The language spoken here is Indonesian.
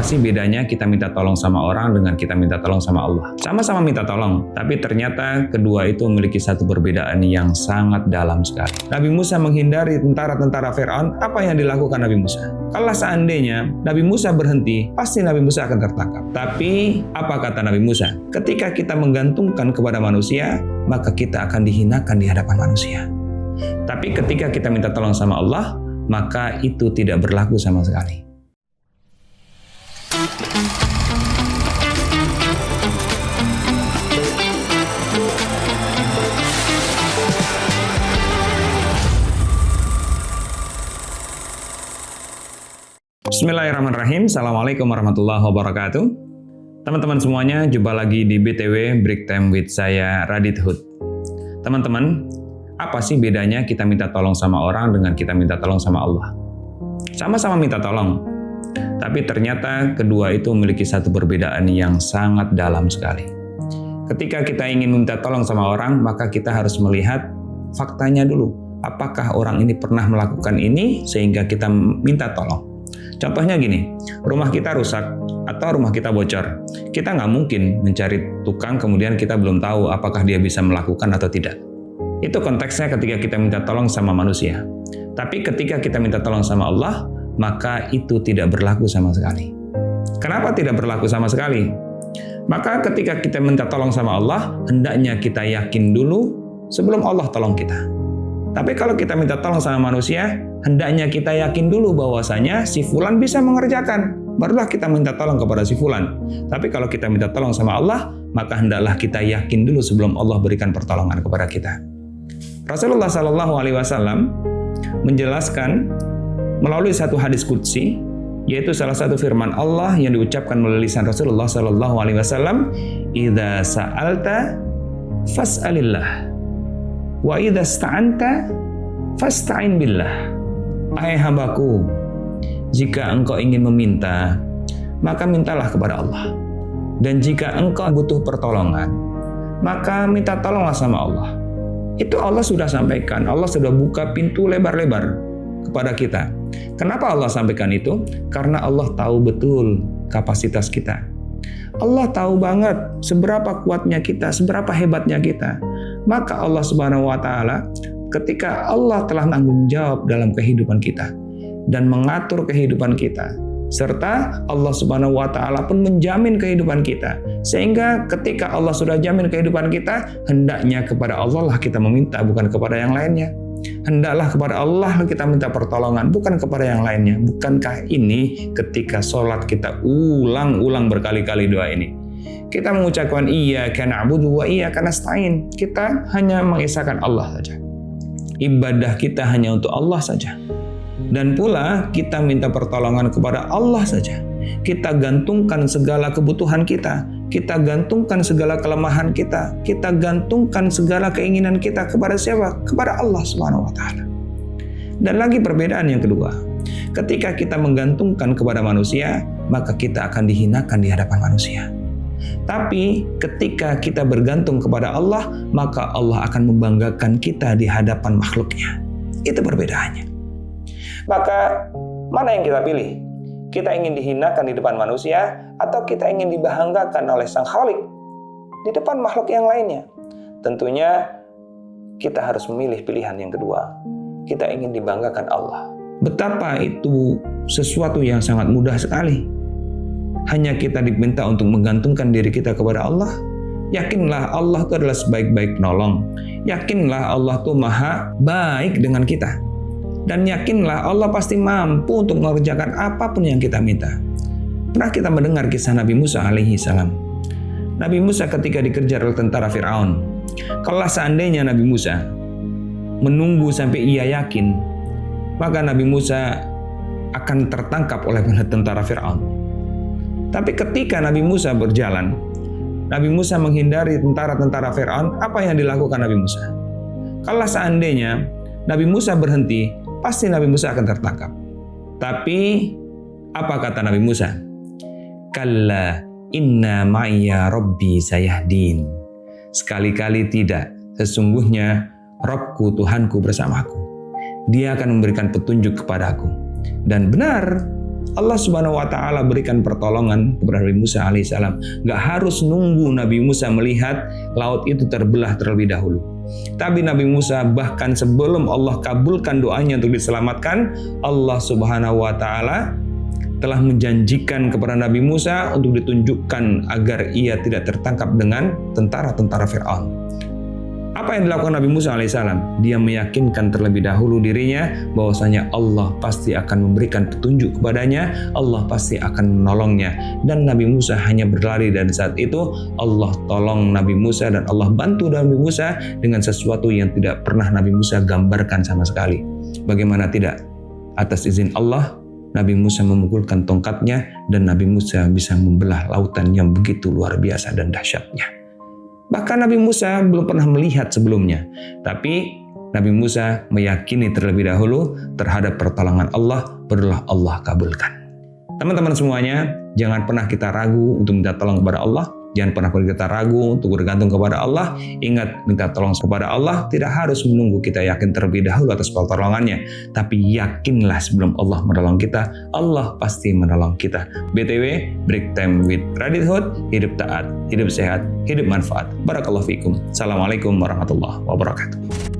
Apa sih bedanya kita minta tolong sama orang dengan kita minta tolong sama Allah? Sama-sama minta tolong, tapi ternyata kedua itu memiliki satu perbedaan yang sangat dalam sekali. Nabi Musa menghindari tentara-tentara Fir'aun. Apa yang dilakukan Nabi Musa? Kalau seandainya Nabi Musa berhenti, pasti Nabi Musa akan tertangkap. Tapi apa kata Nabi Musa? Ketika kita menggantungkan kepada manusia, maka kita akan dihinakan di hadapan manusia. Tapi ketika kita minta tolong sama Allah, maka itu tidak berlaku sama sekali. Bismillahirrahmanirrahim. Assalamualaikum warahmatullahi wabarakatuh. Teman-teman semuanya, jumpa lagi di BTW Break Time with saya, Radit Hood. Teman-teman, apa sih bedanya kita minta tolong sama orang dengan kita minta tolong sama Allah? Sama-sama minta tolong, tapi ternyata kedua itu memiliki satu perbedaan yang sangat dalam sekali. Ketika kita ingin minta tolong sama orang, maka kita harus melihat faktanya dulu. Apakah orang ini pernah melakukan ini sehingga kita minta tolong? Contohnya gini, rumah kita rusak atau rumah kita bocor. Kita nggak mungkin mencari tukang kemudian kita belum tahu apakah dia bisa melakukan atau tidak. Itu konteksnya ketika kita minta tolong sama manusia. Tapi ketika kita minta tolong sama Allah, maka itu tidak berlaku sama sekali. Kenapa tidak berlaku sama sekali? Maka ketika kita minta tolong sama Allah, hendaknya kita yakin dulu sebelum Allah tolong kita. Tapi kalau kita minta tolong sama manusia, hendaknya kita yakin dulu bahwasanya si fulan bisa mengerjakan. Barulah kita minta tolong kepada si fulan. Tapi kalau kita minta tolong sama Allah, maka hendaklah kita yakin dulu sebelum Allah berikan pertolongan kepada kita. Rasulullah SAW menjelaskan melalui satu hadis qudsi, yaitu salah satu firman Allah yang diucapkan melalui lisan Rasulullah SAW, "Idza sa'alta fas'alillah. Wa idza sta'anta fasta'in billah." Hai hambaku, jika engkau ingin meminta, maka mintalah kepada Allah. Dan jika engkau butuh pertolongan, maka minta tolonglah sama Allah. Itu Allah sudah sampaikan, Allah sudah buka pintu lebar-lebar kepada kita. Kenapa Allah sampaikan itu? Karena Allah tahu betul kapasitas kita. Allah tahu banget seberapa kuatnya kita, seberapa hebatnya kita. Maka Allah Subhanahu wa Ta'ala, ketika Allah telah tanggung jawab dalam kehidupan kita dan mengatur kehidupan kita, serta Allah Subhanahu wa Ta'ala pun menjamin kehidupan kita, sehingga ketika Allah sudah jamin kehidupan kita, hendaknya kepada Allah lah kita meminta, bukan kepada yang lainnya. Hendaklah kepada Allah kita minta pertolongan, bukan kepada yang lainnya. Bukankah ini ketika sholat kita ulang-ulang berkali-kali doa ini? Kita mengucapkan iyyaka na'budu wa iyyaka nasta'in. Kita hanya mengesahkan Allah saja. Ibadah kita hanya untuk Allah saja. Dan pula kita minta pertolongan kepada Allah saja. Kita gantungkan segala kebutuhan kita. Kita gantungkan segala kelemahan kita. Kita gantungkan segala keinginan kita kepada siapa? Kepada Allah Subhanahu wa Ta'ala. Dan lagi perbedaan yang kedua. Ketika kita menggantungkan kepada manusia, maka kita akan dihinakan di hadapan manusia. Tapi ketika kita bergantung kepada Allah, maka Allah akan membanggakan kita di hadapan makhluknya. Itu perbedaannya. Maka mana yang kita pilih? Kita ingin dihinakan di depan manusia atau kita ingin dibanggakan oleh Sang Khalik di depan makhluk yang lainnya? Tentunya kita harus memilih pilihan yang kedua. Kita ingin dibanggakan Allah. Betapa itu sesuatu yang sangat mudah sekali. Hanya kita diminta untuk menggantungkan diri kita kepada Allah. Yakinlah Allah itu adalah sebaik-baik penolong. Yakinlah Allah itu maha baik dengan kita. Dan yakinlah Allah pasti mampu untuk mengerjakan apapun yang kita minta. Pernah kita mendengar kisah Nabi Musa alaihi salam. Nabi Musa ketika dikejar oleh tentara Fir'aun. Kalau seandainya Nabi Musa menunggu sampai ia yakin, maka Nabi Musa akan tertangkap oleh tentara Fir'aun. Tapi ketika Nabi Musa berjalan, Nabi Musa menghindari tentara-tentara Fir'aun. Apa yang dilakukan Nabi Musa? Kalau seandainya Nabi Musa berhenti, pasti Nabi Musa akan tertangkap. Tapi apa kata Nabi Musa? Kalla inna ma'ya rabbi sayahdin. Sekali-kali tidak, sesungguhnya Rabbku, Tuhanku bersamaku. Dia akan memberikan petunjuk kepadaku. Dan benar, Allah Subhanahu wa Ta'ala berikan pertolongan kepada Nabi Musa alaihissalam. Gak harus nunggu Nabi Musa melihat laut itu terbelah terlebih dahulu. Tapi Nabi Musa bahkan sebelum Allah kabulkan doanya untuk diselamatkan, Allah Subhanahu wa Ta'ala telah menjanjikan kepada Nabi Musa untuk ditunjukkan agar ia tidak tertangkap dengan tentara-tentara Fir'aun. Apa yang dilakukan Nabi Musa alaihissalam? Dia meyakinkan terlebih dahulu dirinya bahwasanya Allah pasti akan memberikan petunjuk kepadanya, Allah pasti akan menolongnya. Dan Nabi Musa hanya berlari, dan saat itu Allah tolong Nabi Musa dan Allah bantu Nabi Musa dengan sesuatu yang tidak pernah Nabi Musa gambarkan sama sekali. Bagaimana tidak? Atas izin Allah, Nabi Musa memukulkan tongkatnya dan Nabi Musa bisa membelah lautan yang begitu luar biasa dan dahsyatnya. Bahkan Nabi Musa belum pernah melihat sebelumnya. Tapi Nabi Musa meyakini terlebih dahulu terhadap pertolongan Allah, barulah Allah kabulkan. Teman-teman semuanya, jangan pernah kita ragu untuk minta tolong kepada Allah. Jangan pernah kita ragu untuk bergantung kepada Allah. Ingat, minta tolong kepada Allah tidak harus menunggu kita yakin terlebih dahulu atas pertolongannya. Tapi yakinlah sebelum Allah menolong kita, Allah pasti menolong kita. BTW, Break Time with Radit Hood, hidup taat, hidup sehat, hidup manfaat. Barakallahu fikum. Assalamualaikum warahmatullahi wabarakatuh.